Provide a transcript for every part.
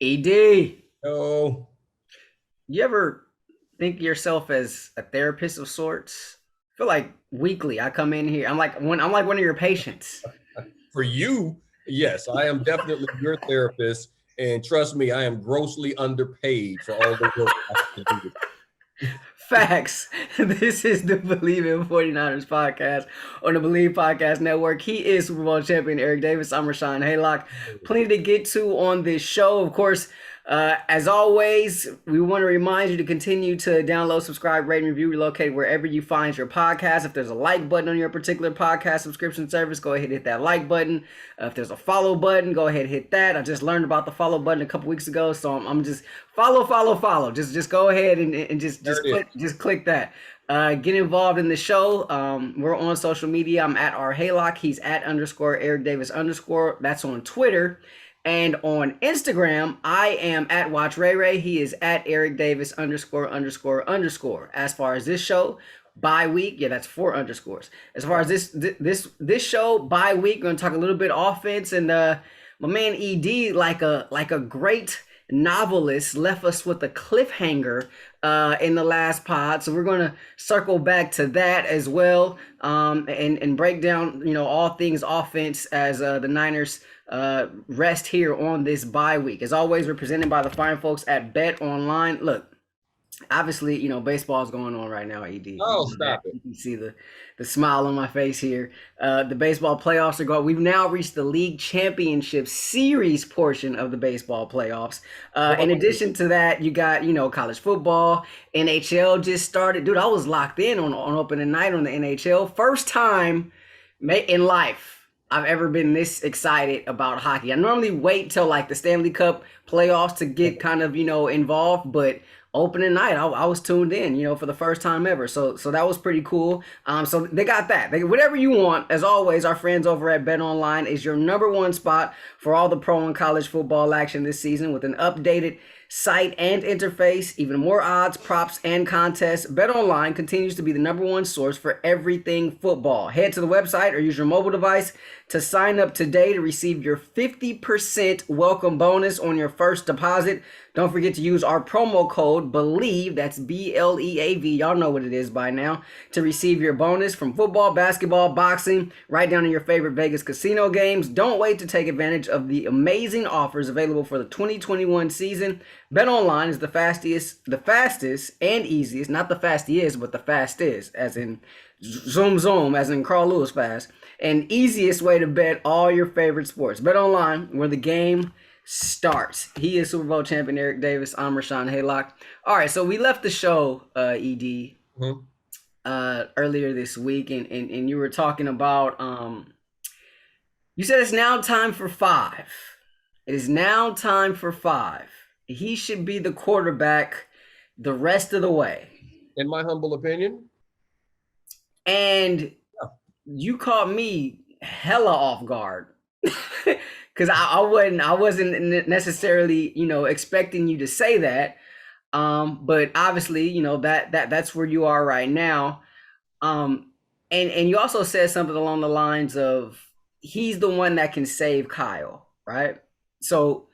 ED, Oh, you ever think of yourself as a therapist of sorts? I feel like weekly I come in here. I'm like one of your patients. for you, yes, I am definitely your therapist. And trust me, I am grossly underpaid for all the work I have to do. Facts. This is the Believe in 49ers podcast on the Believe Podcast Network. He is Super Bowl champion Eric Davis. I'm Rahshaun Haylock. Plenty to get to on this show. Of course, as always, we want to remind you to continue to download, subscribe, rate, and review, relocate wherever you find your podcast. If there's a like button on your particular podcast subscription service, go ahead and hit that like button. If there's a follow button, go ahead and hit that. I just learned about the follow button a couple weeks ago, so I'm just follow. Just go ahead and just click that. Get involved in the show. We're on social media. I'm at R Haylock. He's at _ Eric Davis _ That's on Twitter. And on Instagram, I am at Watch Ray Ray. He is at Eric Davis _ As far as this show, bye week, yeah, that's 4 underscores. As far as this show, bye week, we're gonna talk a little bit offense. And my man ED, like a great novelist, left us with a cliffhanger in the last pod, so we're gonna circle back to that as well, and break down all things offense as the Niners rest here on this bye week. As always, we're presented by the fine folks at Bet Online. Look, obviously, baseball's going on right now, ED. Oh, stop it. You can see the smile on my face here. The baseball playoffs are going. We've now reached the league championship series portion of the baseball playoffs. In addition to that, you got, college football, NHL just started. Dude, I was locked in on opening night on the NHL. First time in life I've ever been this excited about hockey. I normally wait till like the Stanley Cup playoffs to get kind of, involved, but opening night, I was tuned in, for the first time ever. So that was pretty cool. So they got that. Whatever you want. As always, our friends over at Bet Online is your #1 spot for all the pro and college football action this season, with an updated site and interface, even more odds, props, and contests. Bet Online continues to be the #1 source for everything football. Head to the website or use your mobile device to sign up today to receive your 50% welcome bonus on your first deposit. Don't forget to use our promo code BELIEVE, that's BLEAV, y'all know what it is by now, to receive your bonus from football, basketball, boxing, right down to your favorite Vegas casino games. Don't wait to take advantage of the amazing offers available for the 2021 season. BetOnline is the fastest and easiest, not the fastest, but the fastest, as in zoom, as in Carl Lewis fast, and easiest way to bet all your favorite sports. BetOnline, where the game starts. He is Super Bowl champion Eric Davis. I'm Rahshaun Haylock. All right, so we left the show, ED, earlier this week, and you were talking about, you said it's now time for 5. It is now time for 5. He should be the quarterback the rest of the way. In my humble opinion. And you caught me hella off guard. Because I wasn't necessarily, expecting you to say that. But obviously, that's where you are right now. And you also said something along the lines of he's the one that can save Kyle, right? So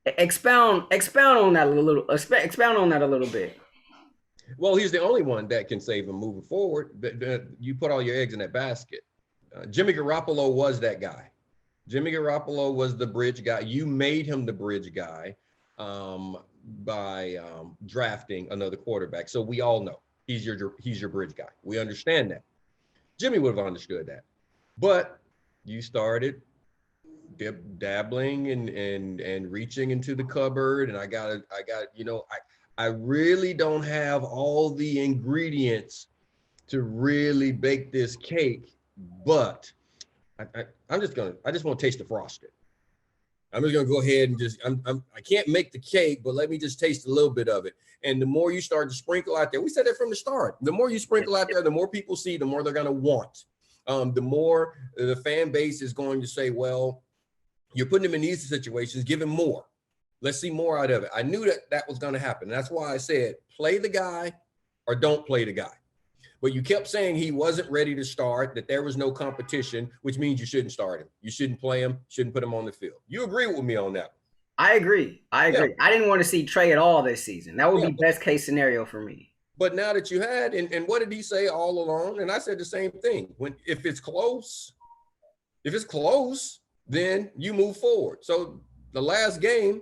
expound on that a little bit. Well, he's the only one that can save him moving forward. You put all your eggs in that basket. Jimmy Garoppolo was that guy. Jimmy Garoppolo was the bridge guy. You made him the bridge guy by drafting another quarterback. So we all know he's your bridge guy. We understand that. Jimmy would have understood that. But you started dabbling and reaching into the cupboard, and I really don't have all the ingredients to really bake this cake, but I just want to taste the frosting. I'm just gonna go ahead and I can't make the cake, but let me just taste a little bit of it. And the more you start to sprinkle out there, we said that from the start. The more you sprinkle out there, the more people see, the more they're gonna want. The more the fan base is going to say, well, you're putting him in these situations, give him more. Let's see more out of it. I knew that was gonna happen. That's why I said, play the guy or don't play the guy. But you kept saying he wasn't ready to start, that there was no competition, which means you shouldn't start him. You shouldn't play him, shouldn't put him on the field. You agree with me on that? I agree. I Yeah, agree. I didn't want to see Trey at all this season. That would yeah. be best case scenario for me. But now that you had, and what did he say all along? And I said the same thing. If it's close, then you move forward. So the last game,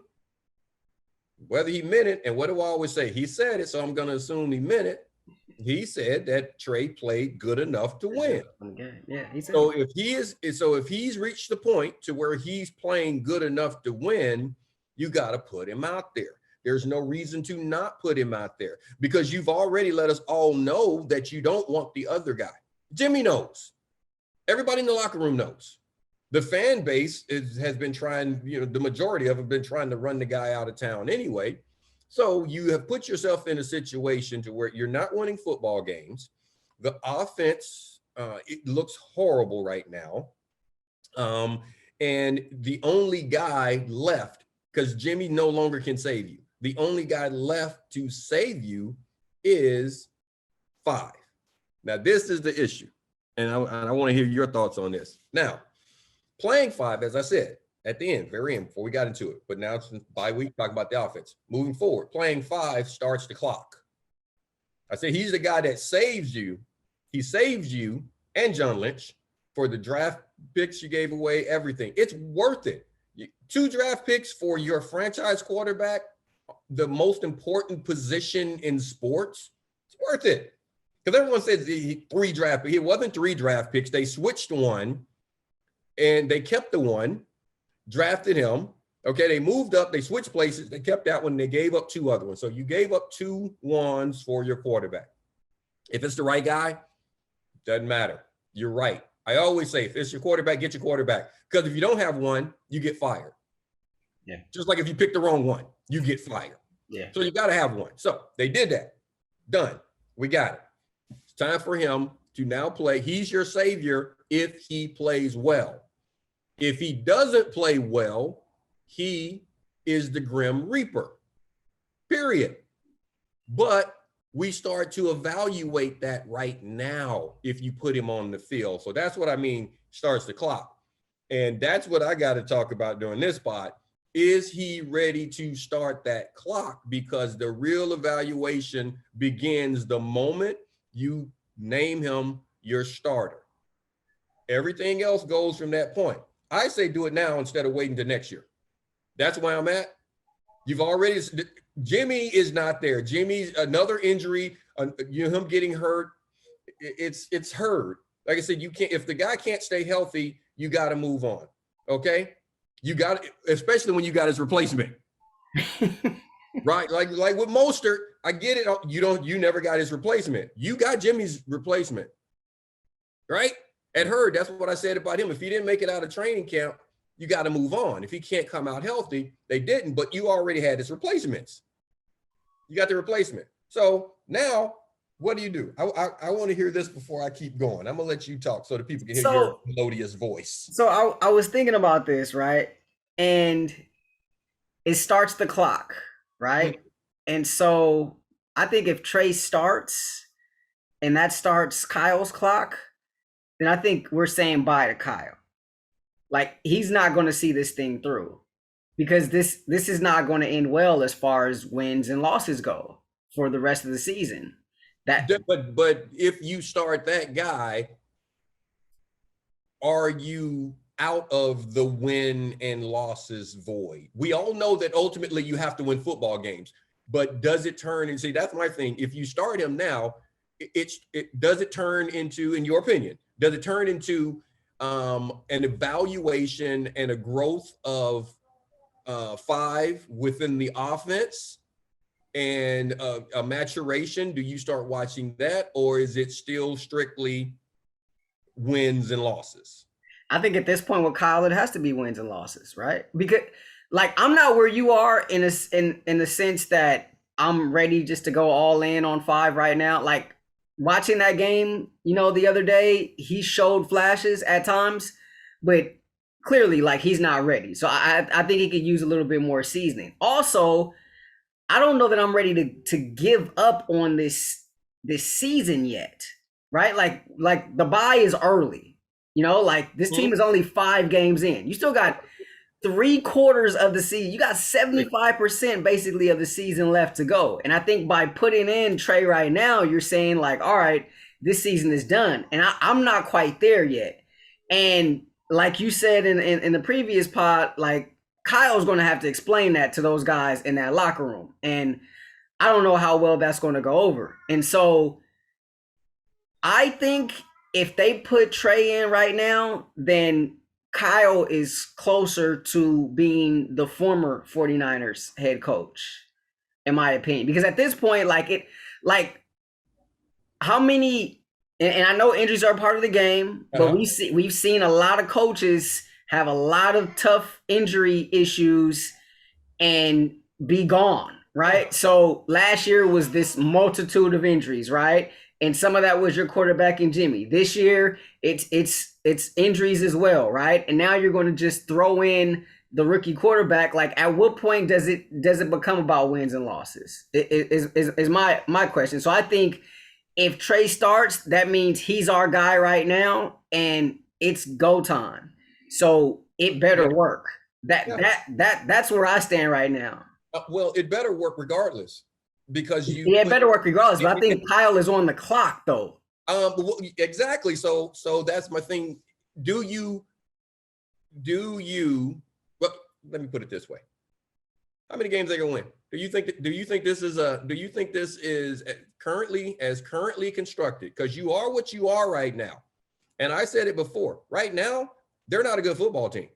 whether he meant it, and what do I always say? He said it, so I'm going to assume he meant it. He said that Trey played good enough to win. Yeah, he said. So if he's reached the point to where he's playing good enough to win, you got to put him out there. There's no reason to not put him out there because you've already let us all know that you don't want the other guy. Jimmy knows. Everybody in the locker room knows. The fan base has been trying, the majority of them have been trying to run the guy out of town anyway. So you have put yourself in a situation to where you're not winning football games. The offense, it looks horrible right now. And the only guy left, because Jimmy no longer can save you. The only guy left to save you is 5. Now, this is the issue. And I want to hear your thoughts on this. Now, playing 5, as I said, at the end, very end, before we got into it. But now it's bye week, talk about the offense. Moving forward, playing 5 starts the clock. I said he's the guy that saves you. He saves you and John Lynch for the draft picks you gave away, everything. It's worth it. 2 draft picks for your franchise quarterback, the most important position in sports, it's worth it. Because everyone says 3 draft picks. It wasn't 3 draft picks. They switched one, and they kept the one, drafted him. Okay, they moved up. They switched places. They kept that one. They gave up 2 other ones. So you gave up 2 ones for your quarterback. If it's the right guy, doesn't matter. You're right. I always say, if it's your quarterback, get your quarterback. Because if you don't have one, you get fired. Yeah. Just like if you pick the wrong one, you get fired. Yeah. So you got to have one. So they did that. Done. We got it. It's time for him to now play. He's your savior if he plays well. If he doesn't play well, he is the Grim Reaper. Period. But we start to evaluate that right now if you put him on the field. So that's what I mean, starts the clock. And that's what I got to talk about during this spot. Is he ready to start that clock? Because the real evaluation begins the moment you name him your starter. Everything else goes from that point. I say do it now instead of waiting to next year. That's where I'm at. You've already, Jimmy is not there. Jimmy's another injury, him getting hurt. It's hurt. Like I said, you can't, if the guy can't stay healthy, you got to move on. Okay. You got, especially when you got his replacement, right? Like with Mostert, I get it. You never got his replacement. You got Jimmy's replacement, right? At Hurd, that's what I said about him. If he didn't make it out of training camp, you got to move on. If he can't come out healthy, they didn't, but you already had his replacements. You got the replacement. So now what do? I want to hear this before I keep going. I'm going to let you talk so that people can hear your melodious voice. So I was thinking about this, right? And it starts the clock, right? Mm-hmm. And so I think if Trey starts and that starts Kyle's clock, then I think we're saying bye to Kyle. Like, he's not going to see this thing through because this is not going to end well as far as wins and losses go for the rest of the season. But if you start that guy, are you out of the win and losses void? We all know that ultimately you have to win football games, but does it turn, and see, that's my thing. If you start him now, does it turn into, in your opinion, does it turn into an evaluation and a growth of 5 within the offense and a maturation? Do you start watching that, or is it still strictly wins and losses? I think at this point with Kyle, it has to be wins and losses, right? Because like, I'm not where you are in the sense that I'm ready just to go all in on 5 right now. Like, watching that game, the other day, he showed flashes at times, but clearly, like, he's not ready. So I think he could use a little bit more seasoning. Also, I don't know that I'm ready to give up on this season yet, right? Like the bye is early, like this team is only 5 games in. You still got 3/4 of the season. You got 75% basically of the season left to go. And I think by putting in Trey right now, you're saying like, all right, this season is done. And I'm not quite there yet. And like you said in the previous pod, like Kyle's going to have to explain that to those guys in that locker room. And I don't know how well that's going to go over. And so I think if they put Trey in right now, then Kyle is closer to being the former 49ers head coach, in my opinion. Because at this point, like how many, and I know injuries are part of the game, but we've seen a lot of coaches have a lot of tough injury issues and be gone, right? So last year was this multitude of injuries, right? And some of that was your quarterback and Jimmy. This year, it's injuries as well, right? And now you're going to just throw in the rookie quarterback. Like, at what point does it become about wins and losses? Is my question. So I think if Trey starts, that means he's our guy right now, and it's go time. So it better work. That's where I stand right now. Well, it better work regardless, because it better work regardless. But I think Kyle is on the clock though. Exactly. So that's my thing. Do you? Well, let me put it this way. How many games they gonna win? Do you think this is currently constructed? Because you are what you are right now. And I said it before. Right now, they're not a good football team.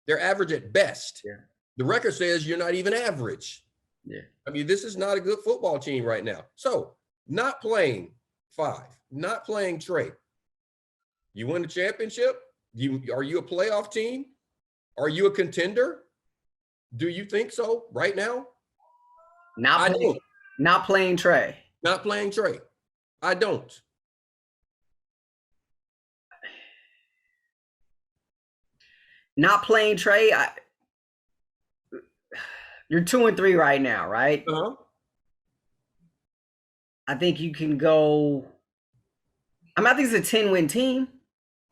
They're average at best. Yeah. The record says you're not even average. Yeah. I mean, this is not a good football team right now. So, not playing 5, not playing Trey. You win the championship? Are you a playoff team? Are you a contender? Do you think so right now? Not playing Trey. Not playing Trey. I don't. Not playing Trey. You're 2-3 right now, right? Uh-huh. I think you can go. I think it's a 10-win team.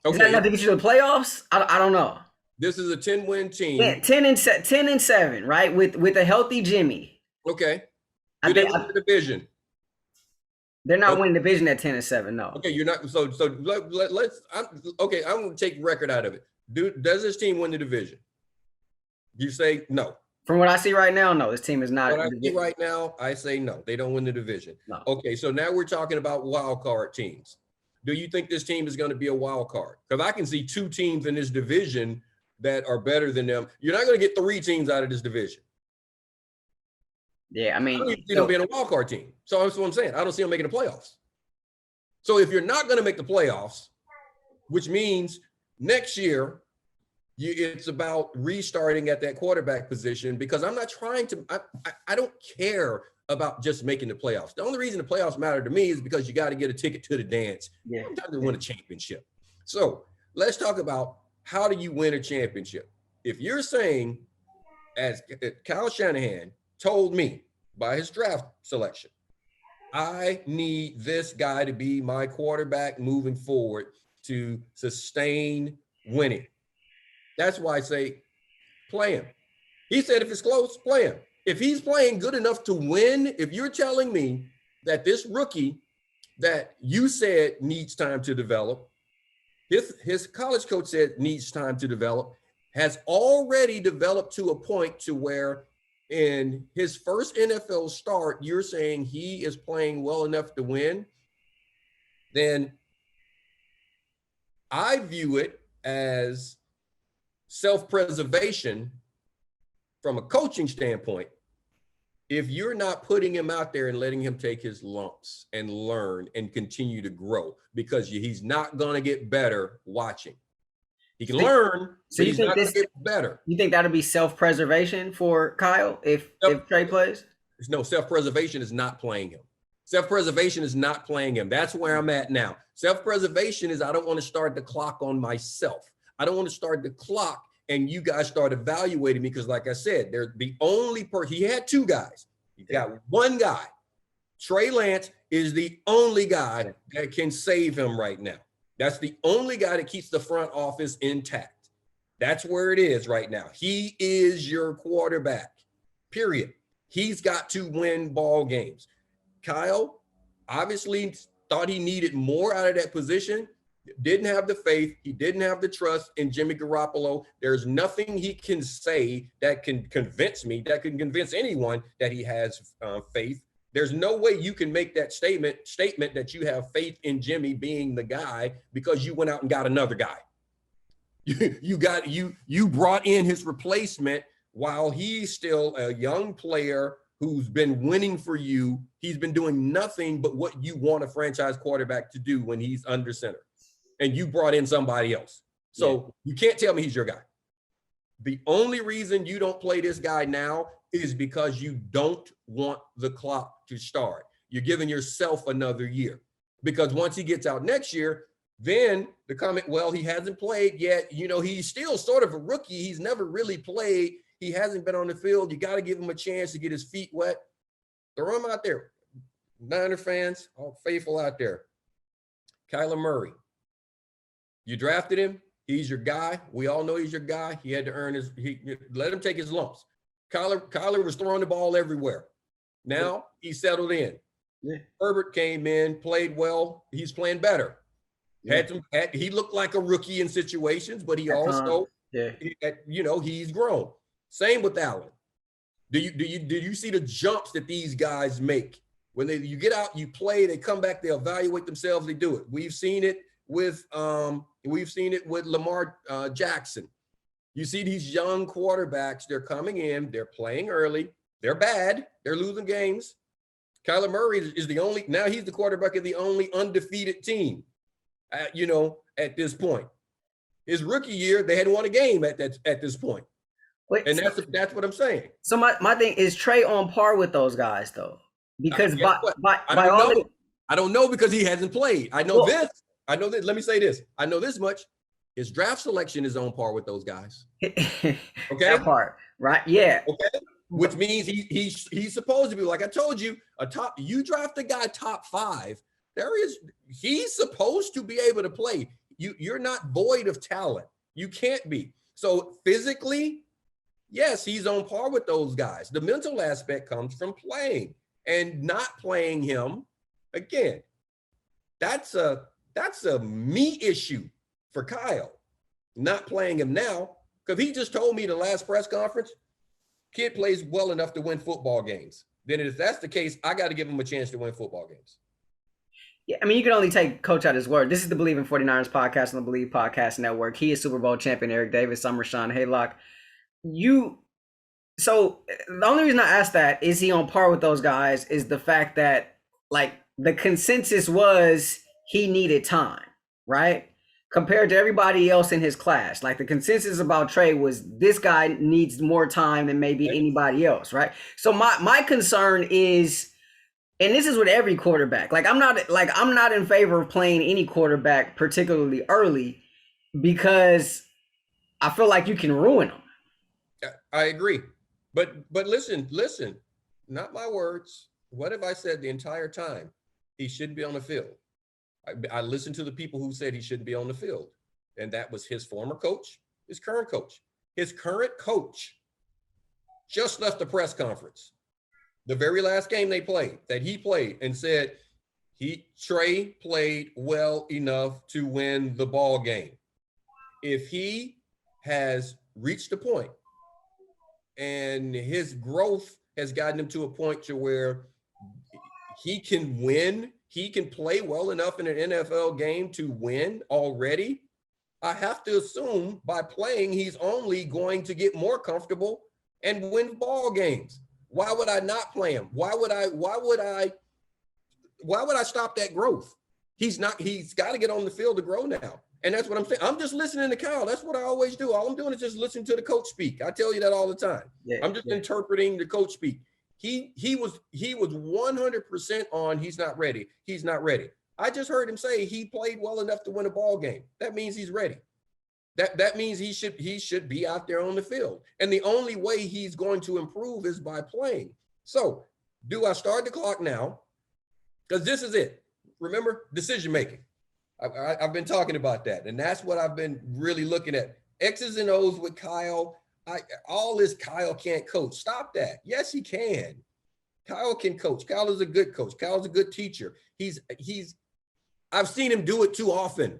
Okay. Is that enough to get you to the playoffs? I don't know. This is a 10-win team. Yeah, 10-7, right? With a healthy Jimmy. Okay. Do they win the division? They're not winning the division at 10-7, no. Okay, you're not. So let's. I'm going to take record out of it. Does this team win the division? You say no. From what I see right now, no. This team is not. What I see right now, I say no. They don't win the division. No. Okay, so now we're talking about wild card teams. Do you think this team is going to be a wild card? Because I can see 2 teams in this division that are better than them. You're not going to get 3 teams out of this division. Yeah, I mean, I don't even see them being a wild card team. So that's what I'm saying. I don't see them making the playoffs. So if you're not going to make the playoffs, which means next year, it's about restarting at that quarterback position, because I'm not trying to, I don't care about just making the playoffs. The only reason the playoffs matter to me is because you got to get a ticket to the dance. Yeah. I'm trying to win a championship. So let's talk about, how do you win a championship? If you're saying, as Kyle Shanahan told me by his draft selection, I need this guy to be my quarterback moving forward to sustain winning. That's why I say play him. He said if it's close, play him. If he's playing good enough to win, if you're telling me that this rookie that you said needs time to develop, his college coach said needs time to develop, has already developed to a point to where in his first NFL start, you're saying he is playing well enough to win, then I view it as self-preservation from a coaching standpoint. If you're not putting him out there and letting him take his lumps and learn and continue to grow, because he's not going to get better watching. He can learn, so he's not going to get better. You think that'll be self-preservation for Kyle if Trey plays? No, self-preservation is not playing him. Self-preservation is not playing him. That's where I'm at now. Self-preservation is I don't want to start the clock on myself. I don't want to start the clock and you guys start evaluating me, because like I said, they're the only person. He had 2 guys. He got 1 guy. Trey Lance is the only guy that can save him right now. That's the only guy that keeps the front office intact. That's where it is right now. He is your quarterback, period. He's got to win ball games. Kyle obviously thought he needed more out of that position, didn't have the faith, he didn't have the trust in Jimmy Garoppolo. There's nothing he can say that can convince me, that can convince anyone that he has faith. There's no way you can make that statement that you have faith in Jimmy being the guy because you went out and got another guy. You brought in his replacement while he's still a young player who's been winning for you. He's been doing nothing but what you want a franchise quarterback to do when he's under center. And you brought in somebody else. So you can't tell me he's your guy. The only reason you don't play this guy now is because you don't want the clock to start. You're giving yourself another year. Because once he gets out next year, then the comment, well, he hasn't played yet. You know, he's still sort of a rookie. He's never really played. He hasn't been on the field. You got to give him a chance to get his feet wet. Throw him out there. Niner fans, all faithful out there. Kyler Murray. You drafted him. He's your guy. We all know he's your guy. He had to earn let him take his lumps. Kyler was throwing the ball everywhere. Now he settled in. Yeah. Herbert came in, played well. He's playing better. Yeah. He looked like a rookie in situations, but he also, he's grown. Same with Allen. Did you see the jumps that these guys make when you get out, you play, they come back, they evaluate themselves, they do it. We've seen it with Lamar Jackson. You see these young quarterbacks, they're coming in, they're playing early, they're bad, they're losing games. Kyler Murray is now he's the quarterback of the only undefeated team. At this point, his rookie year, they hadn't won a game at this point. Wait, and that's what I'm saying. So my thing is Trey on par with those guys though, because I don't know because he hasn't played. I know this. Let me say this. I know this much. His draft selection is on par with those guys. Okay, that part, right? Yeah. Okay, which means he's supposed to be, like I told you, you draft a guy top 5. He's supposed to be able to play. You're not void of talent. You can't be. So physically, yes, he's on par with those guys. The mental aspect comes from playing and not playing him. Again, that's a me issue for Kyle, not playing him now, because he just told me the last press conference, kid plays well enough to win football games. Then if that's the case, I got to give him a chance to win football games. Yeah, I mean, you can only take Coach at his word. This is the Believe in 49ers podcast on the Believe Podcast Network. He is Super Bowl champion Eric Davis. I'm Rahshaun Haylock. So the only reason I asked that, is he on par with those guys, is the fact that, like, the consensus was he needed time, right? Compared to everybody else in his class. Like, the consensus about Trey was this guy needs more time than maybe anybody else, right? So my concern is, and this is with every quarterback, I'm not in favor of playing any quarterback particularly early, because I feel like you can ruin them. I agree. But listen, not my words. What have I said the entire time? He shouldn't be on the field. I listened to the people who said he shouldn't be on the field. And that was his former coach, his current coach. His current coach just left the press conference, the very last game they played, that he played, and said Trey played well enough to win the ball game. If he has reached a point and his growth has gotten him to a point to where he can win, he can play well enough in an NFL game to win already, I have to assume by playing, he's only going to get more comfortable and win ball games. Why would I not play him? Why would I stop that growth? He's got to get on the field to grow now. And that's what I'm saying. I'm just listening to Kyle. That's what I always do. All I'm doing is just listening to the coach speak. I tell you that all the time. Yeah, I'm just interpreting the coach speak. He was 100% on he's not ready. He's not ready. I just heard him say he played well enough to win a ball game. That means he's ready. That means he should be out there on the field. And the only way he's going to improve is by playing. So do I start the clock now? Because this is it. Remember, decision making. I've been talking about that. And that's what I've been really looking at. X's and O's with Kyle. All this Kyle can't coach. Stop that. Yes, he can. Kyle can coach. Kyle is a good coach. Kyle's a good teacher. I've seen him do it too often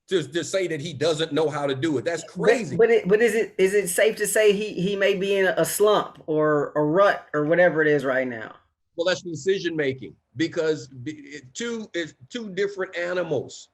to say that he doesn't know how to do it. That's crazy. But is it safe to say he may be in a slump or a rut or whatever it is right now? Well, that's decision making, because it's two different animals.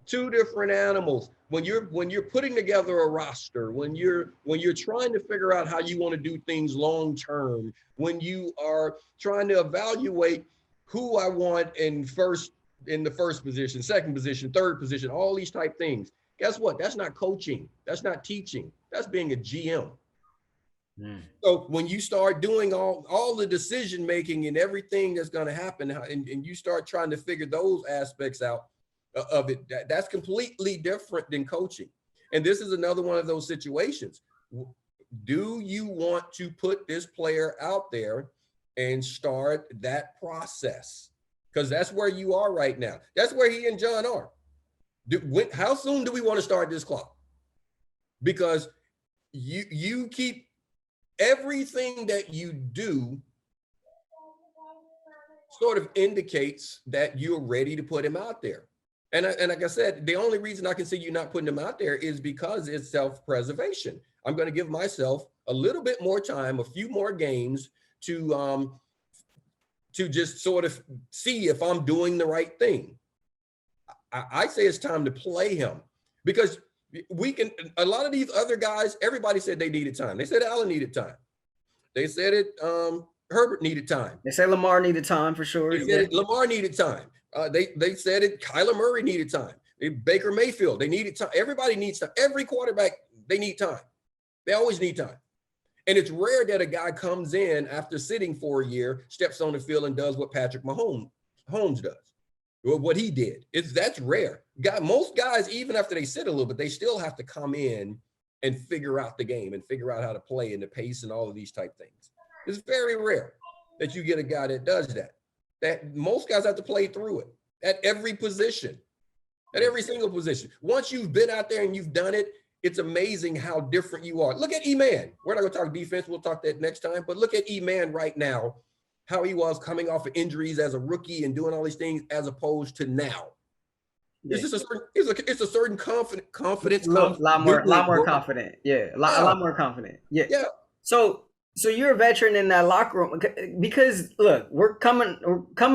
Two different animals. When you're putting together a roster, when you're trying to figure out how you want to do things long term, when you are trying to evaluate who I want in the first position, second position, third position, all these type things. Guess what? That's not coaching. That's not teaching. That's being a GM. So when you start doing all the decision making and everything that's going to happen, and you start trying to figure those aspects out of it, that's completely different than coaching. And this is another one of those situations. Do you want to put this player out there and start that process? Because that's where you are right now. That's where he and John are. How soon do we want to start this clock? Because you keep everything that you do sort of indicates that you're ready to put him out there. And like I said, the only reason I can see you not putting him out there is because it's self-preservation. I'm going to give myself a little bit more time, a few more games to just sort of see if I'm doing the right thing. I say it's time to play him, because a lot of these other guys, everybody said they needed time. They said Allen needed time. They said Herbert needed time. They said Lamar needed time for sure. They said Lamar needed time. They said it. Kyler Murray needed time. Baker Mayfield, they needed time. Everybody needs time. Every quarterback, they need time. They always need time. And it's rare that a guy comes in after sitting for a year, steps on the field, and does what Patrick Mahomes does, or what he did. That's rare. Most guys, even after they sit a little bit, they still have to come in and figure out the game and figure out how to play and the pace and all of these type things. It's very rare that you get a guy that does that. That most guys have to play through it at every position, at every single position. Once you've been out there and you've done it, it's amazing how different you are. Look at E-Man. We're not going to talk defense. We'll talk that next time. But look at E-Man right now, how he was coming off of injuries as a rookie and doing all these things as opposed to now. Yeah. It's a certain confidence. A lot more confident. Yeah, a lot more confident. Yeah. Yeah. So you're a veteran in that locker room, because look, we're coming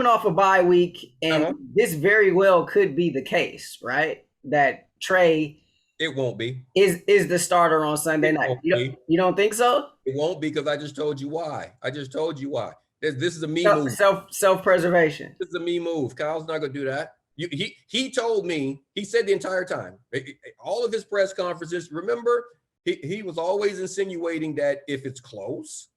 off a bye week, and this very well could be the case, right? That Trey, it won't be, is the starter on Sunday night. You don't think so? It won't be, because I just told you why. This is a me move. Self-preservation. This is a me move. Kyle's not going to do that. He told me, he said the entire time, all of his press conferences, remember, he was always insinuating that if it's close,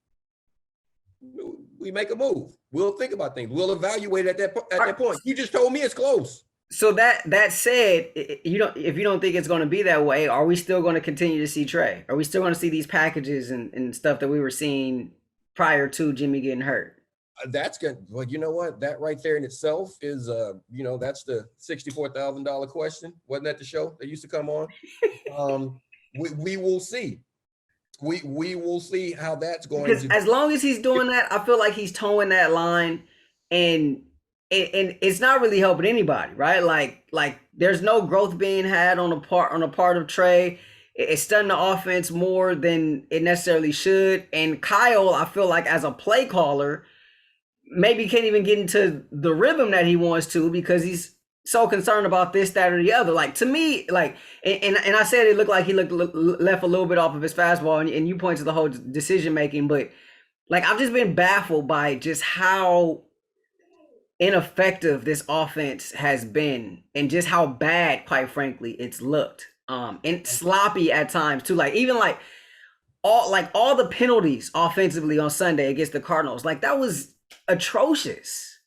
we make a move. We'll think about things. We'll evaluate at that point. You just told me it's close. So that said, if you don't think it's going to be that way, are we still going to continue to see Trey? Are we still going to see these packages and stuff that we were seeing prior to Jimmy getting hurt? That's good. Well, you know what? That right there in itself is, that's the $64,000 question. Wasn't that the show that used to come on? We will see. We will see how that's going. Because as long as he's doing that, I feel like he's towing that line, and it's not really helping anybody, right? Like there's no growth being had on the part of Trey. It's stunning the offense more than it necessarily should. And Kyle, I feel like as a play caller, maybe can't even get into the rhythm that he wants to, because he's so concerned about this, that, or the other. Like, to me, like, and I said it looked like he left a little bit off of his fastball, and you point to the whole decision making, but like, I've just been baffled by just how ineffective this offense has been, and just how bad, quite frankly, it's looked. And sloppy at times too. Like, even all the penalties offensively on Sunday against the Cardinals, like, that was atrocious.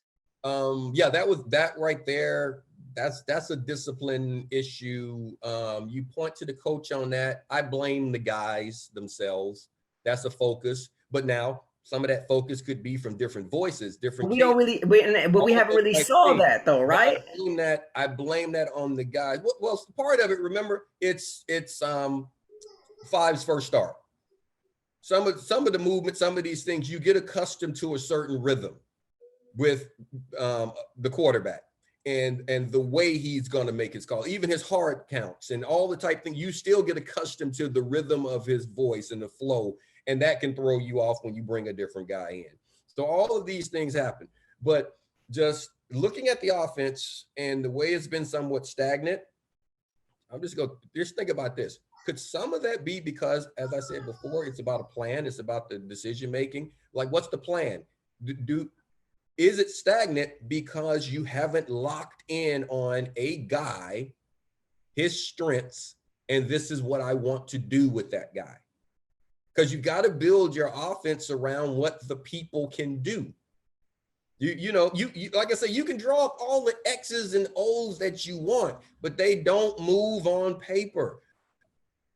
That right there. That's a discipline issue. You point to the coach on that. I blame the guys themselves. That's a focus. But now Some of that focus could be from different voices, But different we don't cases, really, but we all haven't those really type of saw things. that though, But right? I blame that on the guys. Well, part of it, remember, it's Five's first start. Some of the movement, some of these things, you get accustomed to a certain rhythm with the quarterback and the way he's going to make his call, even his hard counts and all the type thing. You still get accustomed to the rhythm of his voice and the flow, and that can throw you off when you bring a different guy in. So all of these things happen, but just looking at the offense and the way it's been somewhat stagnant, just think about this. Could some of that be because, as I said before, it's about a plan, it's about the decision making? Like, what's the plan? Is it stagnant because you haven't locked in on a guy, his strengths, and this is what I want to do with that guy? Because you got to build your offense around what the people can do. You like I said, you can draw up all the X's and O's that you want, but they don't move on paper.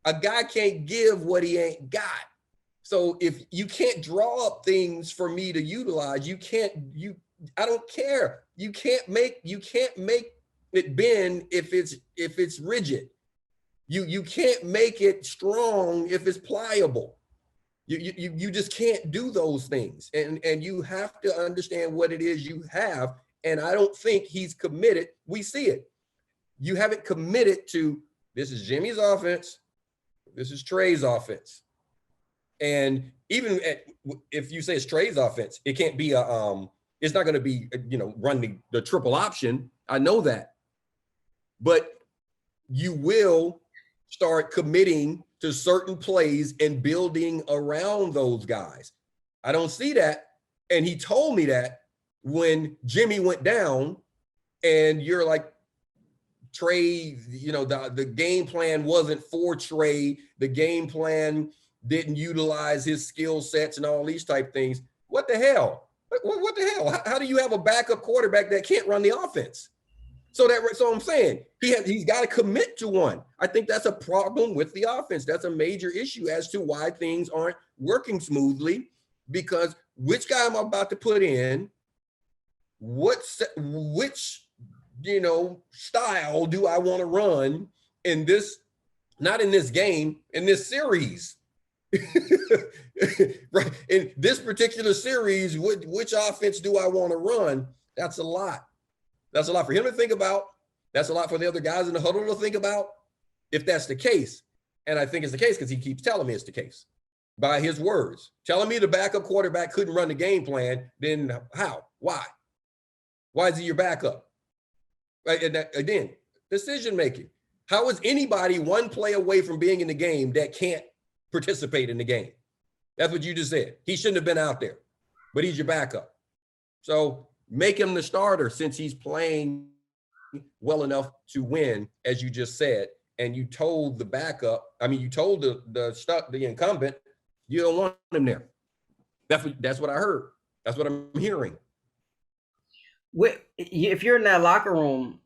A guy can't give what he ain't got. So if you can't draw up things for me to utilize, I don't care. You can't make it bend if it's rigid. You can't make it strong if it's pliable. You just can't do those things. And you have to understand what it is you have. And I don't think he's committed. We see it. You haven't committed to, this is Jimmy's offense. This is Trey's offense. And even if you say it's Trey's offense, it can't be it's not going to be, run the triple option. I know that. But you will start committing to certain plays and building around those guys. I don't see that. And he told me that when Jimmy went down, and you're like, Trey, the game plan wasn't for Trey. The game plan didn't utilize his skill sets and all these type things. What the hell? What the hell? How do you have a backup quarterback that can't run the offense? So I'm saying he's got to commit to one. I think that's a problem with the offense. That's a major issue as to why things aren't working smoothly, because which guy am I about to put in? Which style do I want to run in this, not in this game, in this series? Right. In this particular series, which offense do I want to run? That's a lot. That's a lot for him to think about. That's a lot for the other guys in the huddle to think about, if that's the case. And I think it's the case because he keeps telling me it's the case by his words. Telling me the backup quarterback couldn't run the game plan, then how? Why? Why is he your backup? Right? And that, again, decision making. How is anybody one play away from being in the game that can't participate in the game? That's what you just said. He shouldn't have been out there, but he's your backup. So make him the starter since he's playing well enough to win, as you just said. And you told the backup, you told the incumbent, you don't want him there. That's what I heard. That's what I'm hearing. If you're in that locker room,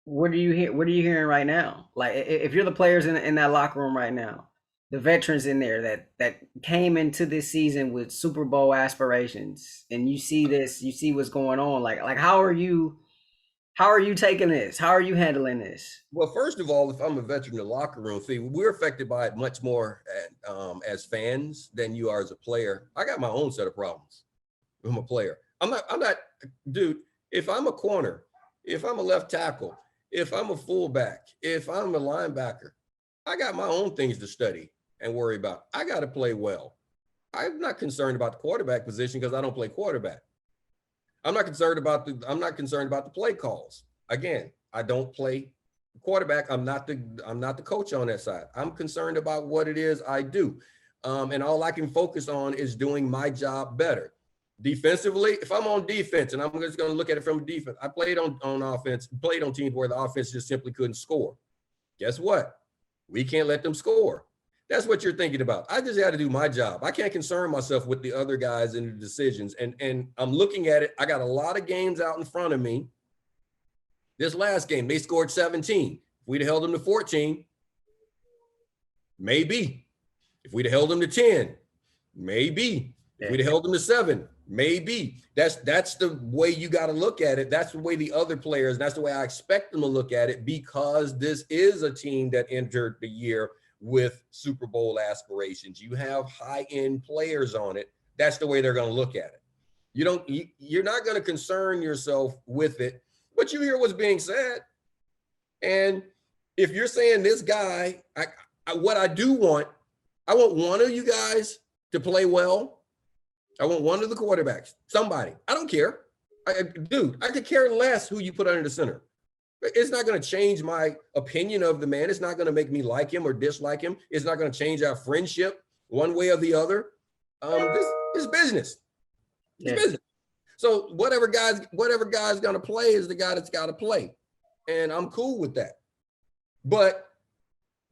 what are you hearing right now? Like, if you're the players in that locker room right now, the veterans in there that came into this season with Super Bowl aspirations, and you see this, you see what's going on. Like how are you taking this? How are you handling this? Well, first of all, if I'm a veteran in the locker room, see, we're affected by it much more as fans than you are as a player. I got my own set of problems. I'm a player. I'm not, dude. If I'm a corner, if I'm a left tackle, if I'm a fullback, if I'm a linebacker, I got my own things to study and worry about. I got to play well. I'm not concerned about the quarterback position because I don't play quarterback. I'm not concerned about the play calls. Again, I don't play quarterback. I'm not the coach on that side. I'm concerned about what it is I do. And all I can focus on is doing my job better. Defensively, if I'm on defense, and I'm just going to look at it from defense, I played on offense, played on teams where the offense just simply couldn't score. Guess what? We can't let them score. That's what you're thinking about. I just got to do my job. I can't concern myself with the other guys and the decisions. And I'm looking at it. I got a lot of games out in front of me. This last game, they scored 17. If we'd have held them to 14, maybe. If we'd have held them to 10, maybe. If we'd held them to 7, maybe. That's the way you got to look at it. That's the way the other players, that's the way I expect them to look at it, because this is a team that entered the year with Super Bowl aspirations. You have high-end players on it. That's the way they're going to look at it. You're not going to concern yourself with it, but you hear what's being said. And if you're saying this guy, what I want one of you guys to play well. I want one of the quarterbacks, somebody. I don't care. I could care less who you put under the center. It's not going to change my opinion of the man. It's not going to make me like him or dislike him. It's not going to change our friendship one way or the other. This is business. It's business. So whatever guy's going to play is the guy that's got to play. And I'm cool with that. But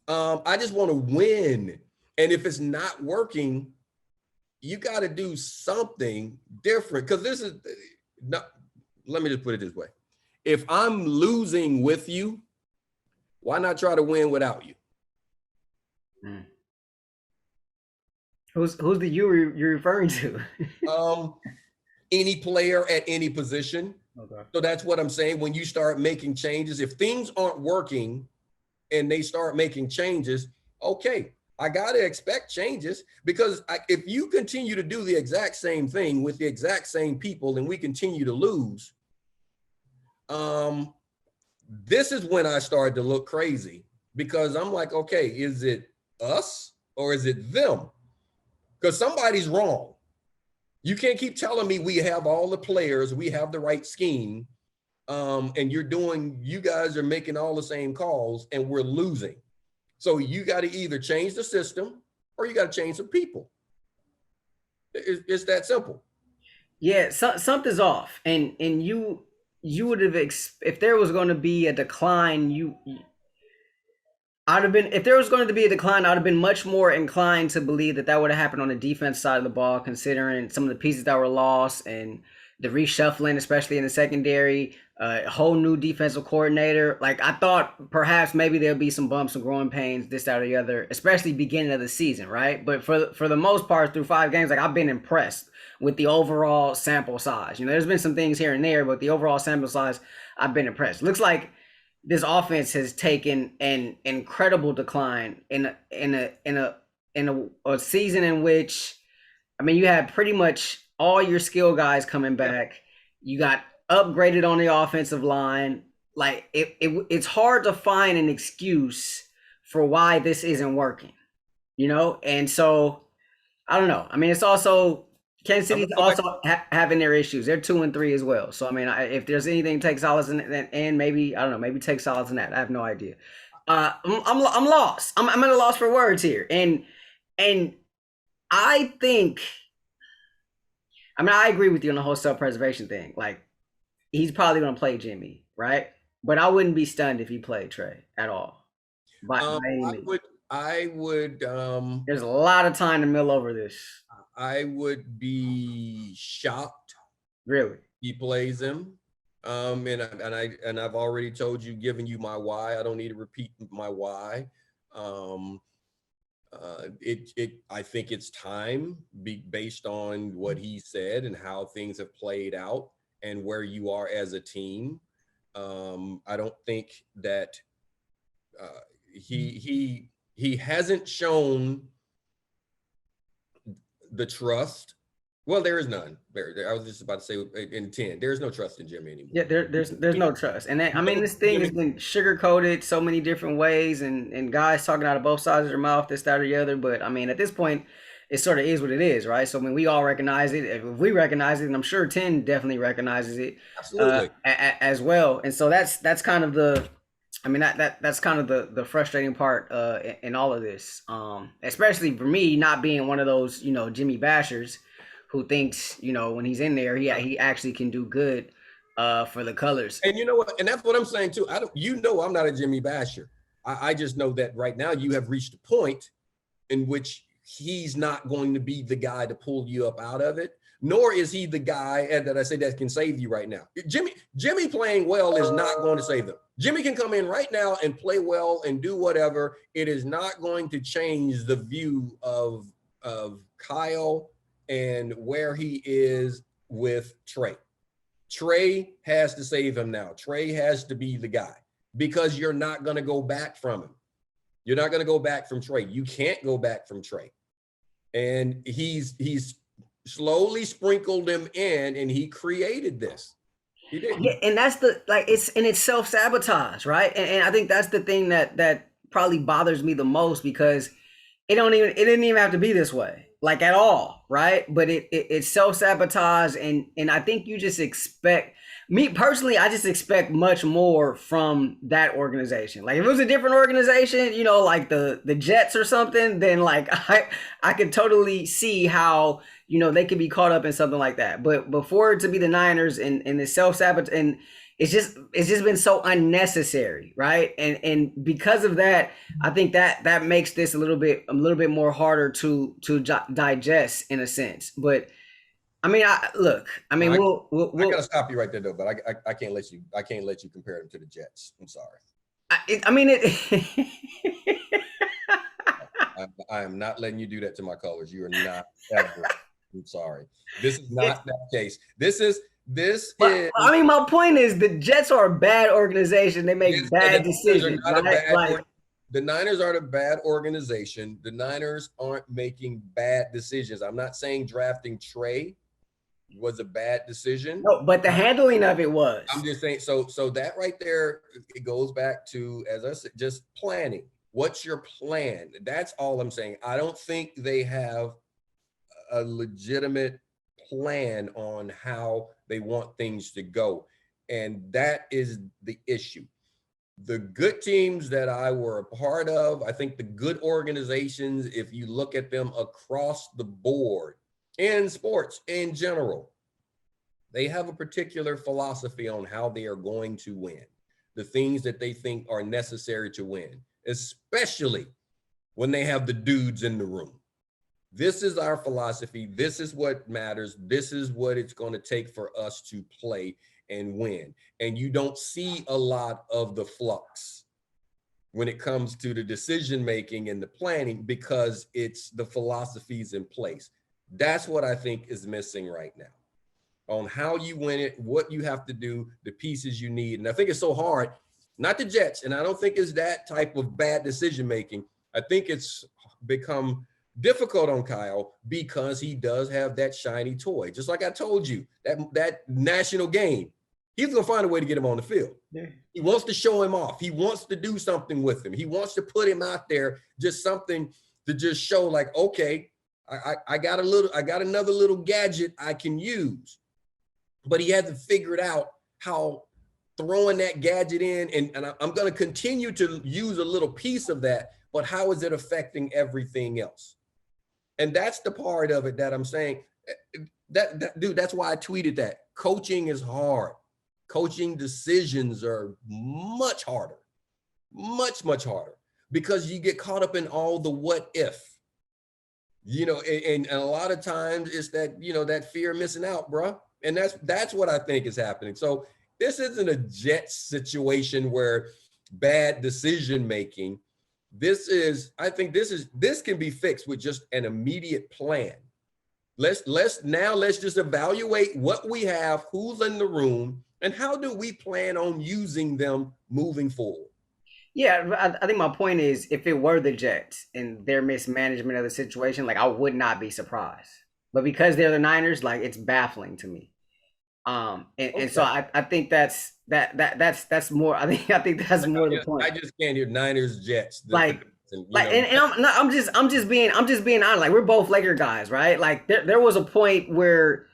I just want to win. And if it's not working, you got to do something different. Because this is not, let me just put it this way. If I'm losing with you, why not try to win without you? Who's the you're referring to? Any player at any position. Okay. So that's what I'm saying. When you start making changes, if things aren't working and they start making changes, okay, I got to expect changes, because if you continue to do the exact same thing with the exact same people and we continue to lose, this is when I started to look crazy, because I'm like, okay, is it us or is it them? Because somebody's wrong. You can't keep telling me we have all the players, we have the right scheme, and you guys are making all the same calls and we're losing. So you got to either change the system or you got to change some people. It's that simple. Yeah, something's off, and you would have if there was going to be a decline, I'd have been, if there was going to be a decline, I'd have been much more inclined to believe that would have happened on the defense side of the ball, considering some of the pieces that were lost and the reshuffling, especially in the secondary, a whole new defensive coordinator. Like, I thought perhaps maybe there'll be some bumps and growing pains, this, that, or the other, especially beginning of the season, right? But for the most part, through 5 games, like, I've been impressed with the overall sample size. You know, there's been some things here and there, but the overall sample size, I've been impressed. Looks like this offense has taken an incredible decline in a season in which, I mean, you had pretty much all your skill guys coming back. You got upgraded on the offensive line. Like, it's hard to find an excuse for why this isn't working, you know? And so, I don't know. I mean, it's also, Kansas City's also having their issues. They're 2-3 as well. So, I mean, if there's anything take solace in it, and maybe, I don't know, maybe take solace in that. I have no idea. I'm lost. I'm at a loss for words here. And I think, I mean, I agree with you on the whole self-preservation thing. Like, he's probably going to play Jimmy, right? But I wouldn't be stunned if he played Trey at all. I would. There's a lot of time to mill over this. I would be shocked. Really? He plays him. And I've already told you, given you my why. I don't need to repeat my why. I think it's time, based on what he said and how things have played out and where you are as a team. I don't think that he hasn't shown the trust. Well, there is none. I was just about to say in 10, there's no trust in Jimmy anymore. Yeah, there's no trust. And I mean, this thing has been sugar-coated so many different ways, and guys talking out of both sides of their mouth, this, that, or the other. But I mean, at this point, it sort of is what it is, right? So I mean, we all recognize it. If we recognize it, and I'm sure 10 definitely recognizes it. Absolutely. As well. And so that's kind of the, I mean, that's kind of the frustrating part in all of this, especially for me, not being one of those, you know, Jimmy bashers who thinks, you know, when he's in there, he actually can do good for the colors. And you know what? And that's what I'm saying too. I'm not a Jimmy basher. I just know that right now you have reached a point in which he's not going to be the guy to pull you up out of it. Nor is he the guy that I say that can save you right now. Jimmy playing well is not going to save them. Jimmy can come in right now and play well and do whatever. It is not going to change the view of Kyle and where he is with Trey. Trey has to save him now. Trey has to be the guy because you're not going to go back from him. You're not going to go back from Trey. You can't go back from Trey. And he's slowly sprinkled him in, and he created this. He did. Yeah, and that's it's self-sabotage, right? And I think that's the thing that probably bothers me the most, because it didn't even have to be this way, like, at all, right? But it's self-sabotage, and I think you just expect, me personally, I just expect much more from that organization. Like, if it was a different organization, like the Jets or something, then like I could totally see how they could be caught up in something like that. But before it to be the Niners and the self-sabotage, and it's just been so unnecessary, right? And because of that, I think that makes this a little bit more harder to digest in a sense. But I mean, we'll I gotta stop you right there though, but I can't let you compare them to the Jets. I'm sorry. I am not letting you do that to my colors. You are not ever. I'm sorry. This is not that case. My point is, the Jets are a bad organization. They make bad decisions. The Niners aren't a bad organization. The Niners aren't making bad decisions. I'm not saying drafting Trey was a bad decision. No, but the handling of it was. I'm just saying, so that right there, it goes back to, as I said, just planning. What's your plan? That's all I'm saying. I don't think they have a legitimate plan on how they want things to go. And that is the issue. The good teams that I were a part of, I think the good organizations, if you look at them across the board in sports in general, they have a particular philosophy on how they are going to win, the things that they think are necessary to win, especially when they have the dudes in the room. This is our philosophy. This is what matters. This is what it's going to take for us to play and win. And you don't see a lot of the flux when it comes to the decision making and the planning, because it's the philosophies in place. That's what I think is missing right now, on how you win it, what you have to do, the pieces you need. And I think it's so hard, not the Jets, and I don't think it's that type of bad decision making. I think it's become difficult on Kyle because he does have that shiny toy. Just like I told you, that national game, he's going to find a way to get him on the field. Yeah. He wants to show him off. He wants to do something with him. He wants to put him out there, just something to just show, like, okay, I got another little gadget I can use. But he hasn't figured out how throwing that gadget in, and I'm going to continue to use a little piece of that, but how is it affecting everything else? And that's the part of it that I'm saying, dude, that's why I tweeted that. Coaching is hard. Coaching decisions are much harder, much, much harder, because you get caught up in all the what if, and a lot of times it's that, that fear of missing out, bro. And that's what I think is happening. So this isn't a Jets situation where bad decision making. I think this can be fixed with just an immediate plan. Let's just evaluate what we have, who's in the room, and how do we plan on using them moving forward. Yeah, I think my point is, if it were the Jets and their mismanagement of the situation, like, I would not be surprised. But because they're the Niners, like, it's baffling to me. And so I think that's more. I think that's more the point. I just can't hear Niners, Jets. I'm just being honest. Like, we're both Laker guys, right? Like, there was a point where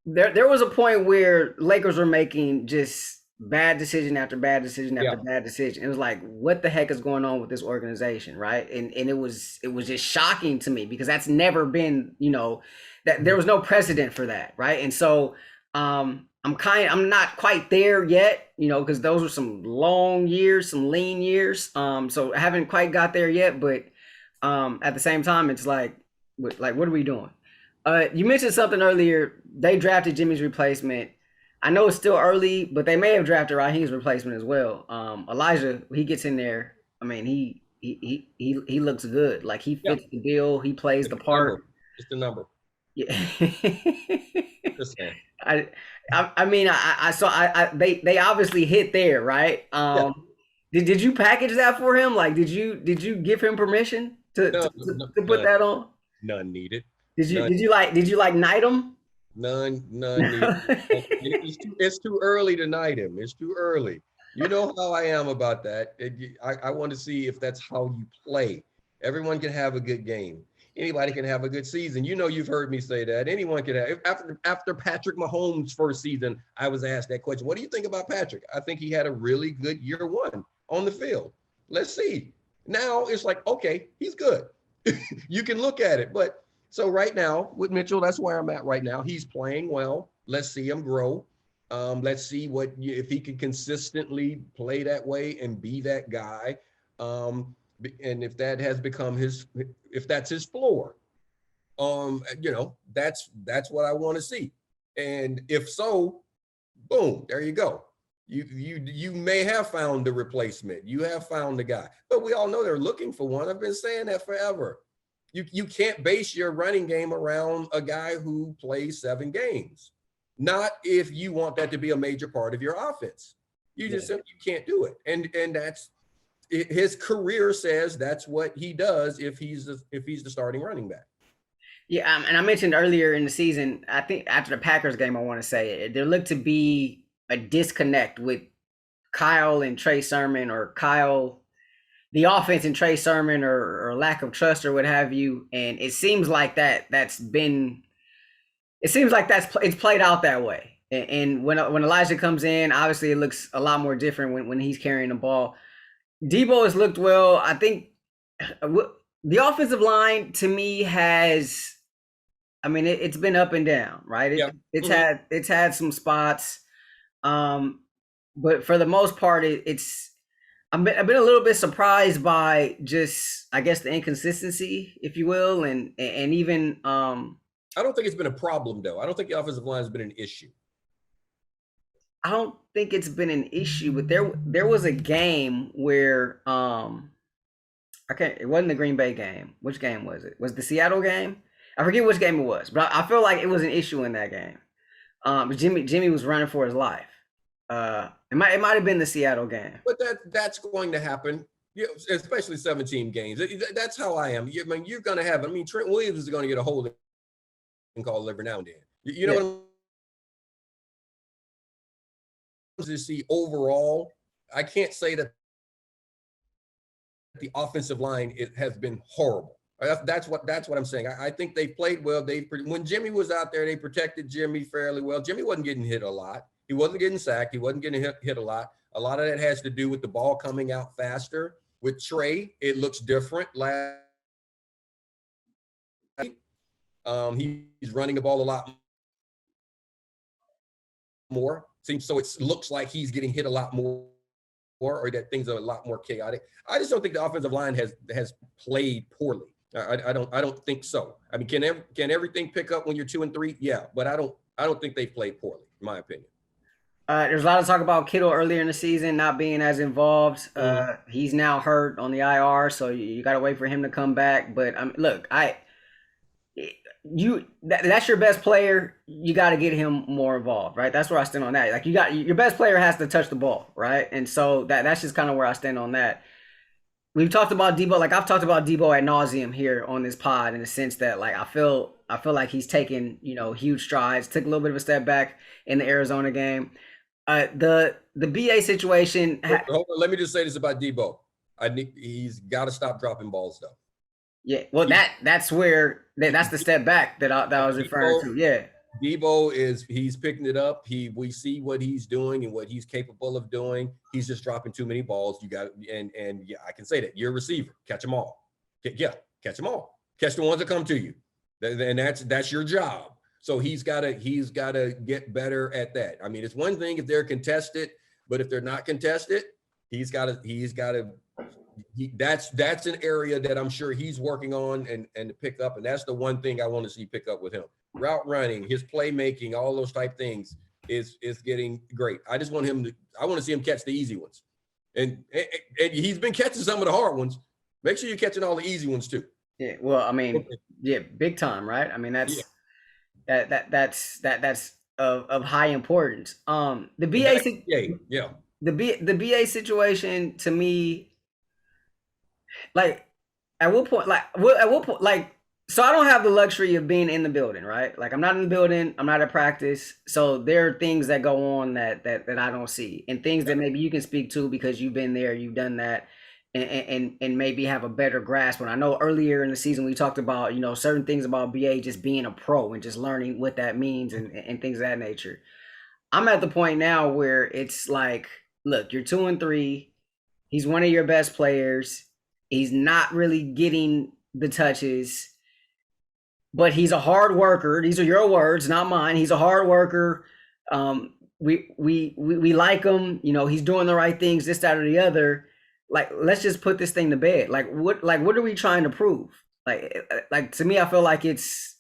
there was a point where Lakers were making just bad decision after bad decision after bad decision. It was like, what the heck is going on with this organization, right? And it was just shocking to me, because that's never been, that there was no precedent for that, right? And so I'm not quite there yet, because those were some long years, some lean years. So I haven't quite got there yet, but at the same time, it's like what are we doing? You mentioned something earlier. They drafted Jimmy's replacement. I know it's still early, but they may have drafted Raheem's replacement as well. Elijah, he gets in there. I mean, he looks good. Like, he fits the bill. He plays the part. Just a number. Yeah. Just saying. I, I mean, they obviously hit there, right? Yeah. Did you package that for him? Like, did you give him permission No, no, to put that on? none needed. Did None. you did you like knight him? None needed. It's too early to knight him. It's too early. You know how I am about that. I want to see if that's how you play. Everyone can have a good game. Anybody can have a good season. You know, you've heard me say that. Anyone can have. After Patrick Mahomes' first season, I was asked that question. What do you think about Patrick? I think he had a really good year one on the field. Let's see. Now it's like, okay, he's good. You can look at it, but so right now with Mitchell, that's where I'm at right now. He's playing well. Let's see him grow. Let's see if he can consistently play that way and be that guy. And if that has become if that's his floor, that's what I want to see. And if so, boom, there you go. You may have found the replacement. You have found the guy, but we all know they're looking for one. I've been saying that forever. You can't base your running game around a guy who plays 7 games. Not if you want that to be a major part of your offense. You just simply can't do it. And that's his career says that's what he does if he's the starting running back. Yeah, and I mentioned earlier in the season, I think after the Packers game, I want to say there looked to be a disconnect with Kyle and Trey Sermon, or the offense and Trey Sermon, or lack of trust or what have you. And it seems like it's played out that way. And when Elijah comes in, obviously it looks a lot more different when he's carrying the ball. Debo has looked well. I think the offensive line to me has, I mean, it's been up and down, right? It's had some spots, but for the most part, I've been a little bit surprised by just, I guess, the inconsistency, if you will, and even I don't think it's been a problem though. I don't think the offensive line has been an issue. I don't think it's been an issue, but there was a game where it wasn't the Green Bay game. Which game was it? Was it the Seattle game? I forget which game it was, but I feel like it was an issue in that game. Jimmy was running for his life. It might have been the Seattle game. But that's going to happen, especially 17 games. That's how I am. You're going to have. I mean, Trent Williams is going to get a hold and call every now and then. You know what I'm to see overall. I can't say that the offensive line has been horrible. That's what I'm saying. I think they played well. When Jimmy was out there, they protected Jimmy fairly well. Jimmy wasn't getting hit a lot. He wasn't getting sacked. He wasn't getting hit a lot. A lot of that has to do with the ball coming out faster. With Trey, it looks different. He's running the ball a lot more. So it looks like he's getting hit a lot more, or that things are a lot more chaotic. I just don't think the offensive line has played poorly. I don't think so. I mean, can everything pick up when you're 2-3? Yeah, but I don't think they've played poorly, in my opinion. There's a lot of talk about Kittle earlier in the season not being as involved. He's now hurt on the IR, so you got to wait for him to come back. But look, that's your best player. You got to get him more involved, right? That's where I stand on that. Like, your best player has to touch the ball, right? And so that's just kind of where I stand on that. We've talked about Debo, like I've talked about Debo ad nauseum here on this pod, in the sense that, like, I feel like he's taken, huge strides. Took a little bit of a step back in the Arizona game. The BA situation. Hold on, let me just say this about Debo. He's got to stop dropping balls though. Yeah, well, that's the step back that I was referring to. Yeah, Debo he's picking it up. We see what he's doing and what he's capable of doing. He's just dropping too many balls. You got and yeah, I can say that. You're a receiver. Catch them all. Yeah, catch them all. Catch the ones that come to you. And that's your job. So he's got to get better at that. I mean, it's one thing if they're contested, but if they're not contested, that's an area that I'm sure he's working on and to pick up. And that's the one thing I want to see pick up with him. Route running, his playmaking, all those type things is getting great. I want to see him catch the easy ones. And he's been catching some of the hard ones. Make sure you're catching all the easy ones too. Yeah. Well, I mean, Okay. yeah, big time, right? I mean, Yeah. that's of high importance. The And BA that's si- yeah. the BA situation to me, like at what point, at what point, like, so I don't have the luxury of being in the building, right? Like, I'm not in the building, I'm not at practice, so there are things that go on that I don't see, and things that maybe you can speak to because you've been there, you've done that, and maybe have a better grasp. When I know earlier in the season we talked about, certain things about BA just being a pro and just learning what that means and things of that nature. I'm at the point now where it's like, look, you're 2-3. He's one of your best players. He's not really getting the touches, but he's a hard worker. These are your words, not mine. He's a hard worker. We like him. He's doing the right things, this, that, or the other. Like, let's just put this thing to bed. Like what are we trying to prove? Like to me, I feel like it's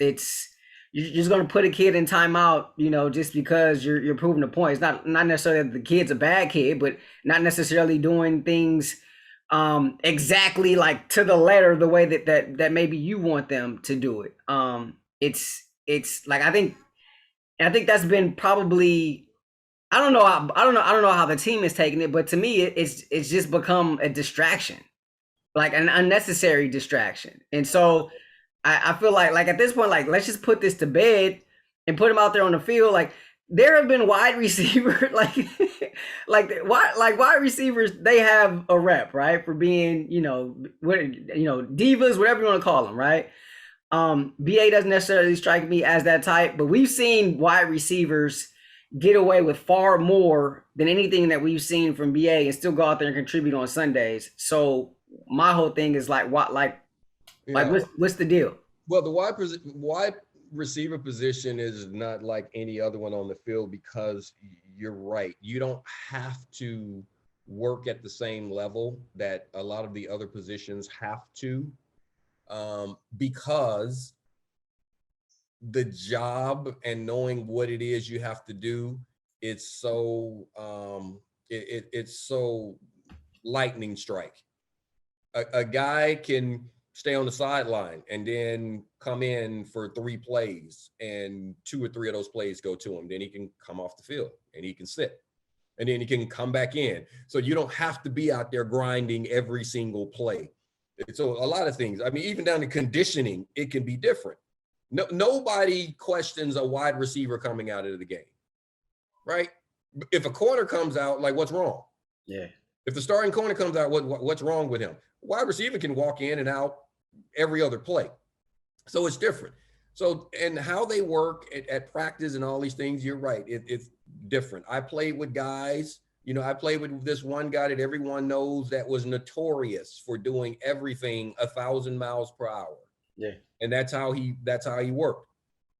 you're just gonna put a kid in timeout, just because you're proving a point. It's not necessarily that the kid's a bad kid, but not necessarily doing things exactly like to the letter the way that maybe you want them to do it. It's like I think that's been probably, I don't know how the team is taking it, but to me it's just become a distraction, like an unnecessary distraction. And so I feel like at this point, like, let's just put this to bed and put him out there on the field. Like, there have been wide receiver wide receivers, they have a rep, right, for being, divas, whatever you want to call them, right? BA doesn't necessarily strike me as that type, but we've seen wide receivers get away with far more than anything that we've seen from BA and still go out there and contribute on Sundays. So my whole thing is like, what, like Yeah. what's the deal? Well, the wide receiver position is not like any other one on the field because you're right. You don't have to work at the same level that a lot of the other positions have to, because the job and knowing what it is you have to do, it's so it's so lightning strike. A guy can stay on the sideline and then come in for 3 plays, and 2 or 3 of those plays go to him. Then he can come off the field and he can sit, and then he can come back in. So you don't have to be out there grinding every single play. So a lot of things, I mean, even down to conditioning, it can be different. No, nobody questions a wide receiver coming out of the game, right? If a corner comes out, like, what's wrong? Yeah. If the starting corner comes out, what's wrong with him? Wide receiver can walk in and out every other play. So it's different. So, and how they work at practice and all these things, you're right. It's different. I played with guys, I played with this one guy that everyone knows that was notorious for doing everything 1,000 miles per hour. Yeah. And that's how he worked.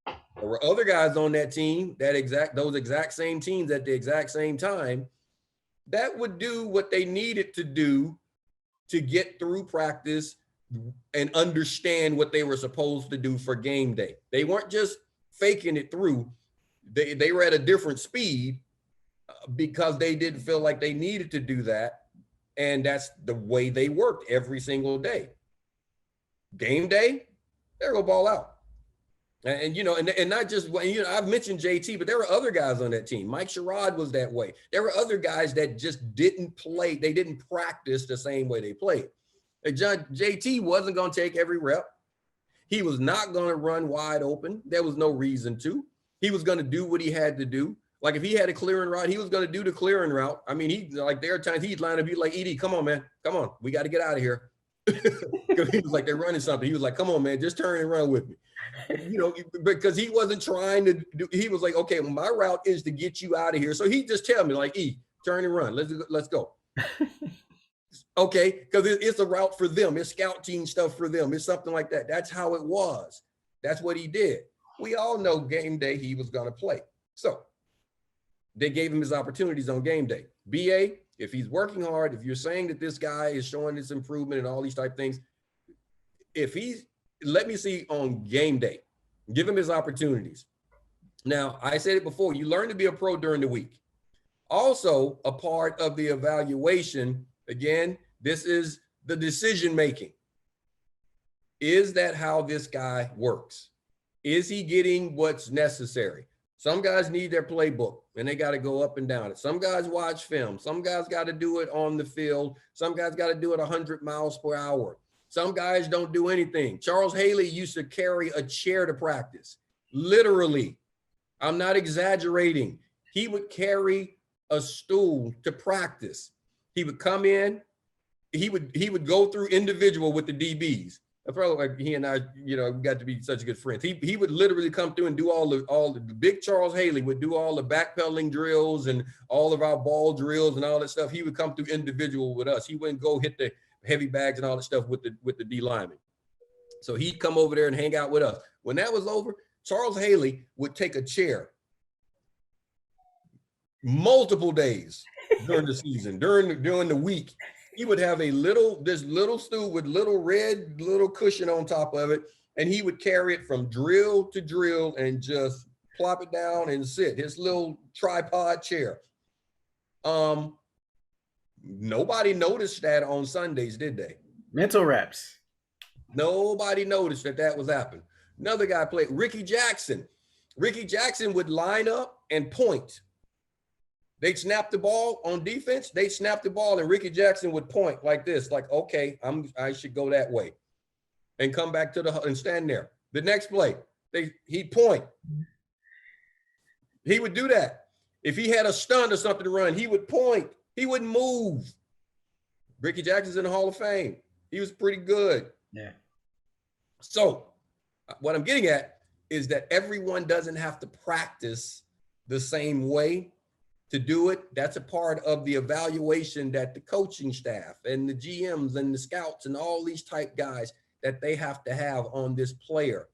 There were other guys on that team, those exact same teams at the exact same time, that would do what they needed to do to get through practice and understand what they were supposed to do for game day. They weren't just faking it through. They were at a different speed because they didn't feel like they needed to do that. And that's the way they worked every single day. Game day, they're going to ball out. And not just, I've mentioned JT, but there were other guys on that team. Mike Sherrod was that way. There were other guys that just didn't play. They didn't practice the same way they played. JT wasn't going to take every rep. He was not going to run wide open. There was no reason to. He was going to do what he had to do. Like, if he had a clearing route, he was going to do the clearing route. I mean, there are times he'd line up, he'd like, Edie, come on, man. Come on. We got to get out of here. He was like, they're running something. He was like, come on, man, just turn and run with me. Because he wasn't trying to do, he was like, okay, well, my route is to get you out of here. So he just tell me, like, turn and run. Let's go. Okay, because it's a route for them. It's scout team stuff for them. It's something like that. That's how it was. That's what he did. We all know game day he was going to play. So they gave him his opportunities on game day. BA, if he's working hard, if you're saying that this guy is showing this improvement and all these type things, let me see on game day, give him his opportunities. Now, I said it before, you learn to be a pro during the week. Also, a part of the evaluation, again, this is the decision making. is that how this guy works? Is he getting what's necessary? Some guys need their playbook and they got to go up and down it. Some guys watch film. Some guys got to do it on the field. Some guys got to do it 100 miles per hour. Some guys don't do anything. Charles Haley used to carry a chair to practice. Literally. I'm not exaggerating. He would carry a stool to practice. He would come in. He would go through individual with the DBs. I felt like he and I, got to be such good friends. He would literally come through and do all the big Charles Haley would do all the backpedaling drills and all of our ball drills and all that stuff. He would come through individual with us. He wouldn't go hit the heavy bags and all that stuff with the D linemen. So he'd come over there and hang out with us. When that was over, Charles Haley would take a chair multiple days during the season, during the week. He would have this little stool with little cushion on top of it, and he would carry it from drill to drill and just plop it down and sit. His little tripod chair. Nobody noticed that on Sundays, did they? Mental reps. Nobody noticed that was happening. Another guy played, Ricky Jackson. Ricky Jackson would line up and point. They'd snap the ball on defense. They'd snap the ball, and Ricky Jackson would point like this, like, okay, I should go that way, and come back to and stand there. The next play, he'd point. He would do that. If he had a stunt or something to run, he would point. He wouldn't move. Ricky Jackson's in the Hall of Fame. He was pretty good. Yeah. So what I'm getting at is that everyone doesn't have to practice the same way to do it. That's a part of the evaluation that the coaching staff and the GMs and the scouts and all these type guys that they have to have on this player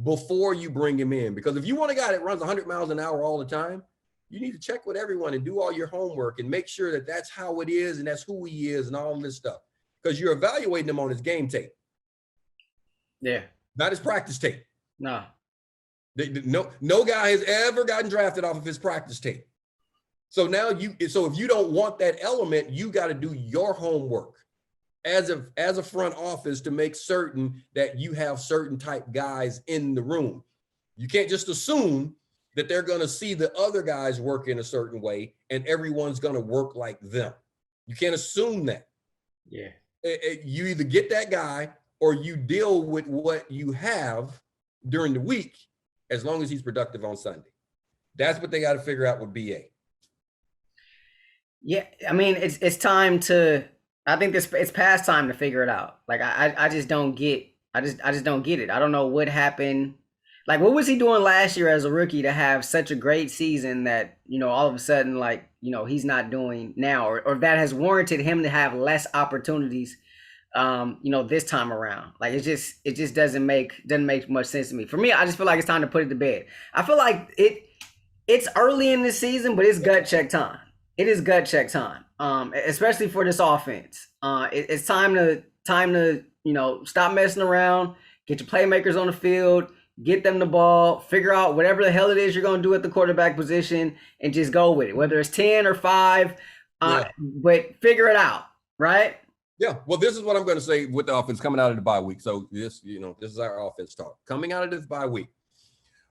before you bring him in. Because if you want a guy that runs 100 miles an hour all the time, you need to check with everyone and do all your homework and make sure that that's how it is and that's who he is and all this stuff. Because you're evaluating him on his game tape. Yeah. Not his practice tape. No. No guy has ever gotten drafted off of his practice tape. So now if you don't want that element, you got to do your homework as a front office to make certain that you have certain type guys in the room. You can't just assume that they're going to see the other guys work in a certain way and everyone's going to work like them. You can't assume that. Yeah. You either get that guy or you deal with what you have during the week, as long as he's productive on Sunday. That's what they got to figure out with BA. Yeah, I mean, it's time to. I think it's past time to figure it out. Like I just don't get. I just don't get it. I don't know what happened. Like, what was he doing last year as a rookie to have such a great season that all of a sudden, like, he's not doing now, or that has warranted him to have less opportunities, this time around. Like, it just doesn't make much sense to me. For me, I just feel like it's time to put it to bed. I feel like it's early in this season, but it's gut check time. It is gut check time, especially for this offense. It's time to stop messing around, get your playmakers on the field, get them the ball, figure out whatever the hell it is you're going to do at the quarterback position, and just go with it, whether it's 10 or 5, but figure it out, right? Yeah, well, this is what I'm going to say with the offense coming out of the bye week. So this is our offense talk. Coming out of this bye week,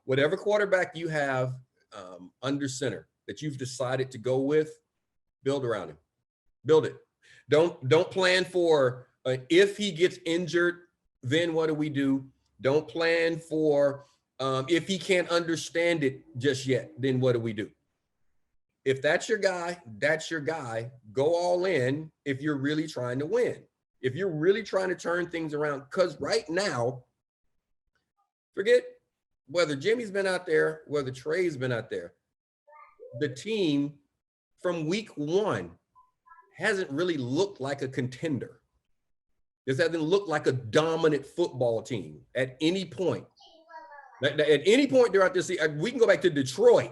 whatever quarterback you have under center that you've decided to go with, build around him. Build it. Don't plan for if he gets injured, then what do we do? Don't plan for if he can't understand it just yet, then what do we do? If that's your guy, that's your guy. Go all in if you're really trying to win. If you're really trying to turn things around, because right now, forget whether Jimmy's been out there, whether Trey's been out there. The team from week 1 hasn't really looked like a contender. This hasn't looked like a dominant football team at any point. At any point throughout this season, we can go back to Detroit.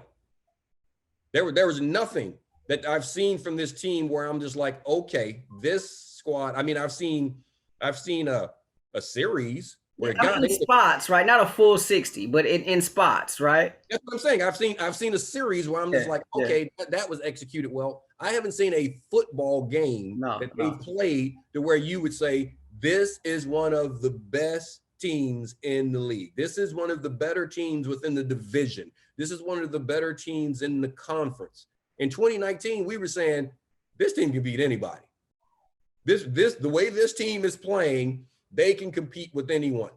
There was nothing that I've seen from this team where I'm just like, okay, this squad. I mean, I've seen a series where in spots, right? Not a full 60, but in spots, right? That's what I'm saying. I've seen a series where I'm just like, okay, that was executed well. I haven't seen a football game that they played to where you would say this is one of the best teams in the league. This is one of the better teams within the division. This is one of the better teams in the conference. In 2019, we were saying this team can beat anybody. The way this team is playing, they can compete with anyone.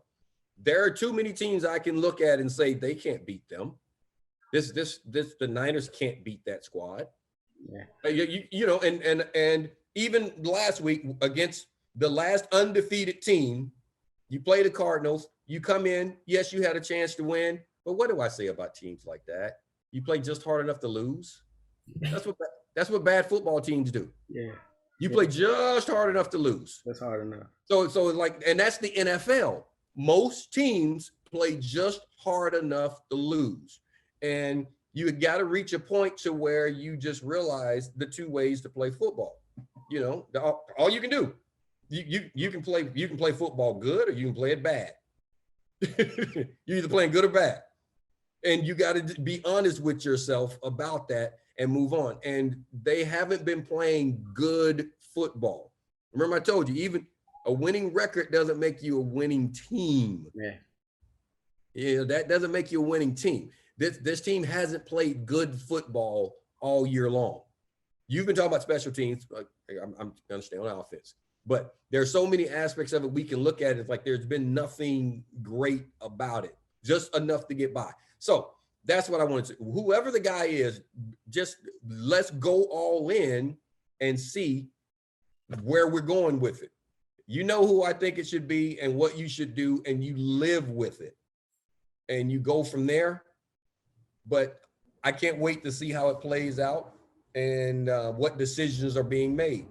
There are too many teams I can look at and say they can't beat them. The Niners can't beat that squad. Yeah. You know, and even last week against the last undefeated team, you play the Cardinals, you come in, yes, you had a chance to win, but what do I say about teams like that? You play just hard enough to lose. That's what bad football teams do. Yeah. You play just hard enough to lose. That's hard enough. So like, and that's the NFL. Most teams play just hard enough to lose. And you got to reach a point to where you just realize the two ways to play football. You know, all you can do. You can play football good or you can play it bad. You're either playing good or bad. And you got to be honest with yourself about that and move on. And they haven't been playing good football. Remember I told you, even a winning record doesn't make you a winning team. Yeah, that doesn't make you a winning team. This team hasn't played good football all year long. You've been talking about special teams. I'm understand on offense, but there's so many aspects of it we can look at. It's like there's been nothing great about it, just enough to get by. So that's what I wanted to. Whoever the guy is, just let's go all in and see where we're going with it. You know who I think it should be and what you should do, and you live with it, and you go from there. But I can't wait to see how it plays out and what decisions are being made.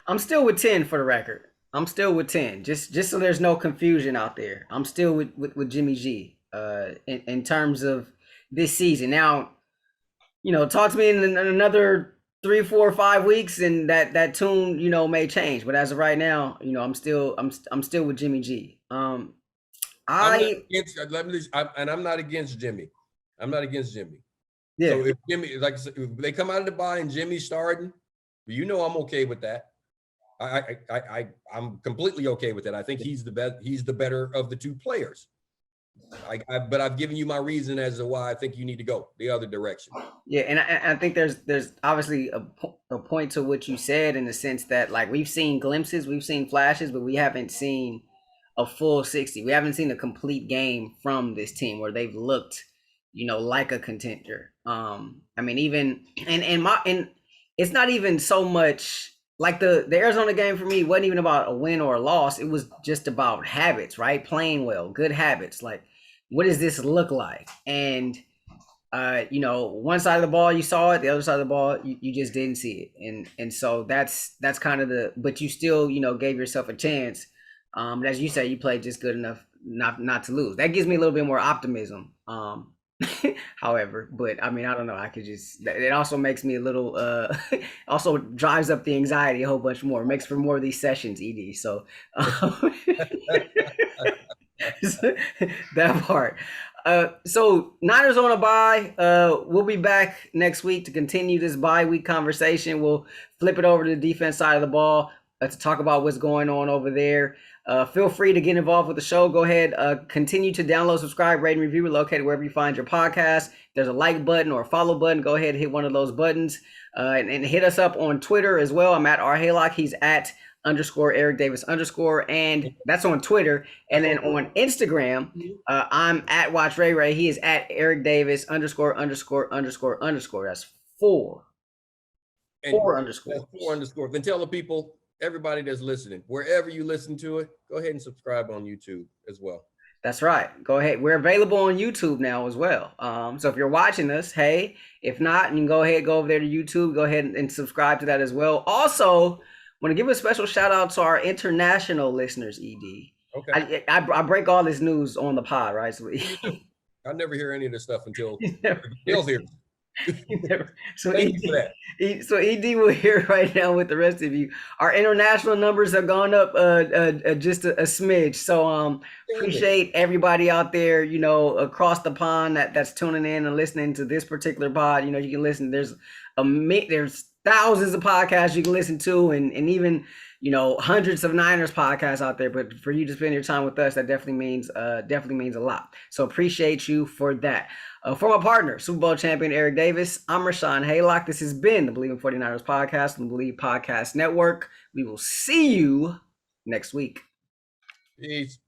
I'm still with 10 for the record. I'm still with 10. Just so there's no confusion out there. I'm still with Jimmy G in terms of this season. Now, you know, talk to me in another 3, 4, 5 weeks, and that tune, you know, may change. But as of right now, you know, I'm still with Jimmy G. I'm not against Jimmy. I'm not against Jimmy. Yeah. So if Jimmy, like if they come out of the bye and Jimmy's starting, you know I'm okay with that. I'm completely okay with that. I think he's the best. He's the better of the two players. But I've given you my reason as to why I think you need to go the other direction. Yeah, and I think there's obviously a point to what you said in the sense that, like, we've seen glimpses, we've seen flashes, but we haven't seen a full 60. We haven't seen a complete game from this team where they've looked, you know, like a contender. I mean, even and it's not even so much like the Arizona game for me wasn't even about a win or a loss. It was just about habits, right? Playing well, good habits. Like, what does this look like? And you know, one side of the ball you saw it, the other side of the ball you just didn't see it. And so that's kind of but you still, you know, gave yourself a chance. As you say, you played just good enough not to lose. That gives me a little bit more optimism. However, but I mean, I don't know. I could just, it also makes me a little, also drives up the anxiety a whole bunch more. It makes for more of these sessions, ED. So that part. So Niners on a bye. We'll be back next week to continue this bye week conversation. We'll flip it over to the defense side of the ball to talk about what's going on over there. Feel free to get involved with the show. Go ahead, continue to download, subscribe, rate, and review. We're located wherever you find your podcast. There's a like button or a follow button. Go ahead and hit one of those buttons. And hit us up on Twitter as well. I'm at R Haylock. He's at _Eric Davis _, and that's on Twitter. And then on Instagram, I'm at Watch Ray Ray. He is at Eric Davis _____. That's 4 underscores. 4 underscores. Then tell the people, everybody that's listening, wherever you listen to it, go ahead and subscribe on YouTube as well. That's right. Go ahead. We're available on YouTube now as well. So if you're watching us, hey, if not, you can go over there to YouTube. Go ahead and subscribe to that as well. Also, want to give a special shout out to our international listeners, ED. Okay. I break all this news on the pod, right? So I never hear any of this stuff until Neil's here. So Thank you for that. So ED will hear right now with the rest of you. Our international numbers have gone up just a smidge. So appreciate everybody out there, you know, across the pond that's tuning in and listening to this particular pod. You know, you can listen. There's thousands of podcasts you can listen to, and even, hundreds of Niners podcasts out there, but for you to spend your time with us, that definitely means a lot. So appreciate you for that. For my partner, Super Bowl champion Eric Davis, I'm Rahshaun Haylock. This has been the Believe in 49ers podcast on the Believe Podcast Network. We will see you next week. Peace.